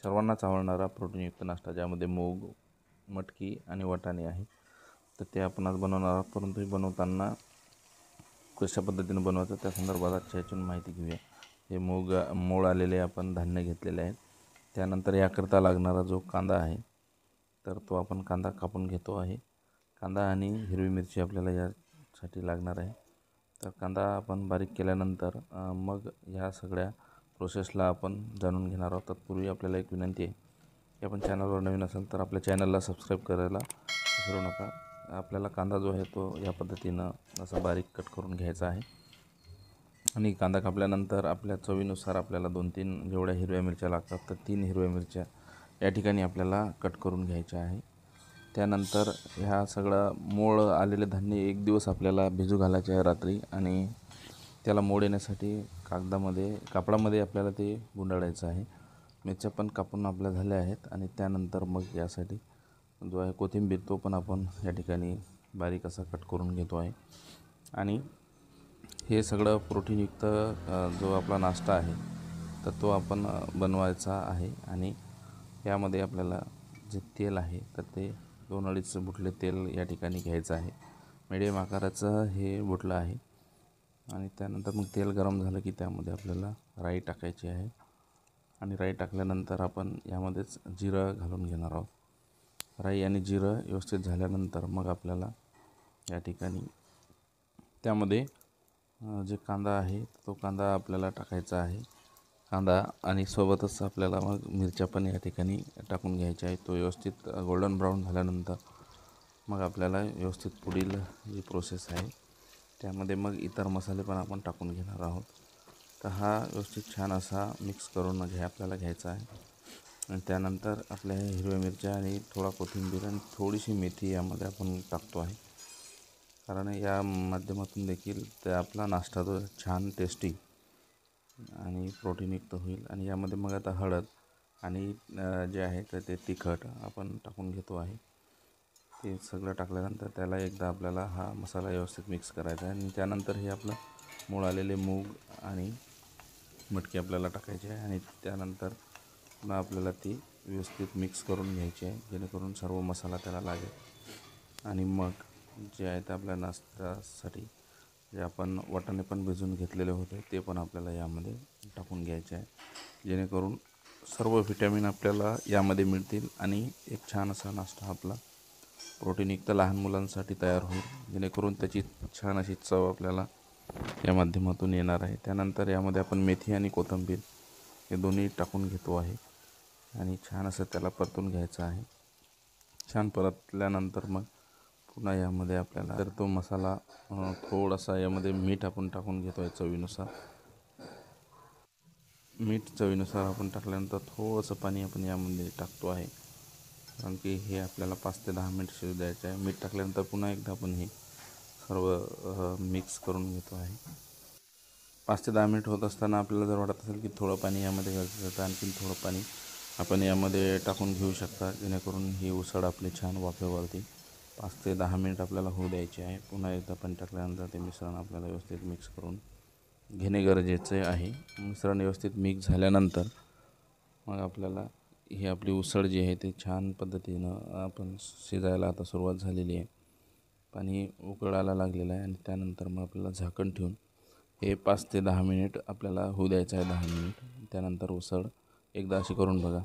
सर्वांनाच आवडणारा प्रोटीनयुक्त नाश्ता, ज्यामध्ये मूग, मटकी आणि वाटाणे आहे. तर ते आपण आज बनवणार आहोत, परंतु हे बनवताना कशा पद्धतीने बनवायचं त्या संदर्भात आजच्या याच्यातून माहिती घेऊया. हे मोड आलेले आपण धान्य घेतलेले आहेत. त्यानंतर याकरता लागणारा जो कांदा आहे, तर तो आपण कांदा कापून घेतो आहे. कांदा आणि हिरवी मिरची आपल्याला यासाठी लागणार आहे. तर कांदा आपण बारीक केल्यानंतर मग ह्या सगळ्या प्रोसेसला आपण जाणून घेणार आहोत. तत्पूर्वी आपल्याला एक विनंती आहे की आपण चॅनलवर नवीन असेल तर आपल्या चॅनलला सबस्क्राईब करायला विसरू नका. आपल्याला कांदा जो आहे तो या पद्धतीनं असा बारीक कट करून घ्यायचा आहे. आणि कांदा कापल्यानंतर आपल्या चवीनुसार आपल्याला 2-3 जेवढ्या हिरव्या मिरच्या लागतात तर 3 हिरव्या मिरच्या या ठिकाणी आपल्याला कट करून घ्यायच्या आहे. त्यानंतर ह्या सगळं मोड आलेले धान्य 1 दिवस आपल्याला भिजू घालायचे आहे रात्री, आणि त्याला मोड येण्यासाठी कापडामध्ये आपल्याला ते गुंडाळायचं आहे. मिरच्या पण कापून आपल्या झाल्या आहेत. आणि त्यानंतर मग यासाठी जो आहे कोथिंबीर, तो पण आपण या ठिकाणी बारीक असा कट करून घेतो आहे. आणि हे सगळं प्रोटीनयुक्त जो आपला नाश्ता आहे तर तो आपण बनवायचा आहे. आणि यामध्ये आपल्याला जे तेल आहे तर ते 2-2.5 बुटले तेल या ठिकाणी घ्यायचं आहे. मीडियम आकाराचं हे बुटलं आहे. आणि त्यानंतर मग तेल गरम झालं की त्यामध्ये आपल्याला राई टाकायची आहे. आणि राई टाकल्यानंतर आपण यामध्येच जिरं घालून घेणार आहोत. राई आणि जिरं व्यवस्थित झाल्यानंतर मग आपल्याला या ठिकाणी त्यामध्ये जे कांदा आहे तो कांदा आपल्याला टाकायचा आहे. कांदा आणि सोबतच आपल्याला मग मिरच्या पण या ठिकाणी टाकून घ्यायच्या आहे. तो व्यवस्थित गोल्डन ब्राऊन झाल्यानंतर मग आपल्याला व्यवस्थित पुढील जी प्रोसेस आहे त्यामध्ये मग इतर मसाले पण आपण टाकून घेणार आहोत. तर हा व्यवस्थित छान असा मिक्स करून आपल्याला घ्यायचा आहे. आणि त्यानंतर आपल्या हिरव्या मिरच्या आणि थोडा कोथिंबीर आणि थोडीशी मेथी यामध्ये आपण टाकतो आहे, कारण या माध्यमातून देखील ते आपला नाश्ता जो छान टेस्टी आणि प्रोटीनयुक्त होईल. आणि यामध्ये मग आता हळद आणि जे आहे तर ते तिखट आपण टाकून घेतो आहे. ते सगळं टाकल्यानंतर त्याला एकदा आपल्याला हा मसाला व्यवस्थित मिक्स करायचा आहे. आणि त्यानंतर हे आपलं मोड आलेले मूग आणि मटकी आपल्याला टाकायची आहे. आणि त्यानंतर पुन्हा आपल्याला ती व्यवस्थित मिक्स करून घ्यायची आहे, जेणेकरून सर्व मसाला त्याला लागेल. आणि मग जे आहे ते आपल्या नाश्त्यासाठी जे आपण वाटाणे पण भिजवून घेतलेले होते ते पण आपल्याला यामध्ये टाकून घ्यायचे आहे, जेणेकरून सर्व व्हिटॅमिन आपल्याला यामध्ये मिळतील. आणि एक छान असा नाश्ता आपला प्रोटीनयुक्त लहान मुलांसाठी तयार होईल, जेणेकरून त्याची छान अशी चव आपल्याला या माध्यमातून येणार आहे. त्यानंतर यामध्ये आपण मेथी आणि कोथिंबीर हे दोन्ही टाकून घेतो आहे. आणि छान असं त्याला परतून घ्यायचं आहे. छान परतल्यानंतर मग पुन्हा यामध्ये आपल्याला तर तो मसाला थोडासा यामध्ये मीठ आपण टाकून घेतो आहे चवीनुसार. मीठ चवीनुसार आपण टाकल्यानंतर थोडंसं पाणी आपण यामध्ये टाकतो आहे, कारण की हे आपल्याला 5 ते 10 मिनिट शिजू द्यायचं आहे. मीठ टाकल्यानंतर पुन्हा एकदा आपण हे सर्व मिक्स करून घेतो आहे. 5 ते 10 मिनिट होत असताना आपल्याला जर वाटत असेल की थोडं पाणी यामध्ये गरजेचं आहे तर आणखीन थोडं पाणी आपण यामध्ये टाकून घेऊ शकता, जेणेकरून ही उसळ आपली छान वाफेवरती 5 ते 10 मिनिट आपल्याला होऊ द्यायचे आहे. पुन्हा एकदा पाणी टाकल्यानंतर ते मिश्रण आपल्याला व्यवस्थित मिक्स करून घेणे गरजेचे आहे. मिश्रण व्यवस्थित मिक्स झाल्यानंतर मग आपल्याला ही आपली उसळ जी आहे ती छान पद्धतीनं आपण शिजायला आता सुरुवात झालेली आहे. पाणी उकळायला लागलेलं आहे. आणि त्यानंतर मग आपल्याला झाकण ठेवून हे 5 ते 10 मिनिट आपल्याला होऊ द्यायचं आहे. 10 मिनिट त्यानंतर उसळ एकदा अशी करून बघा.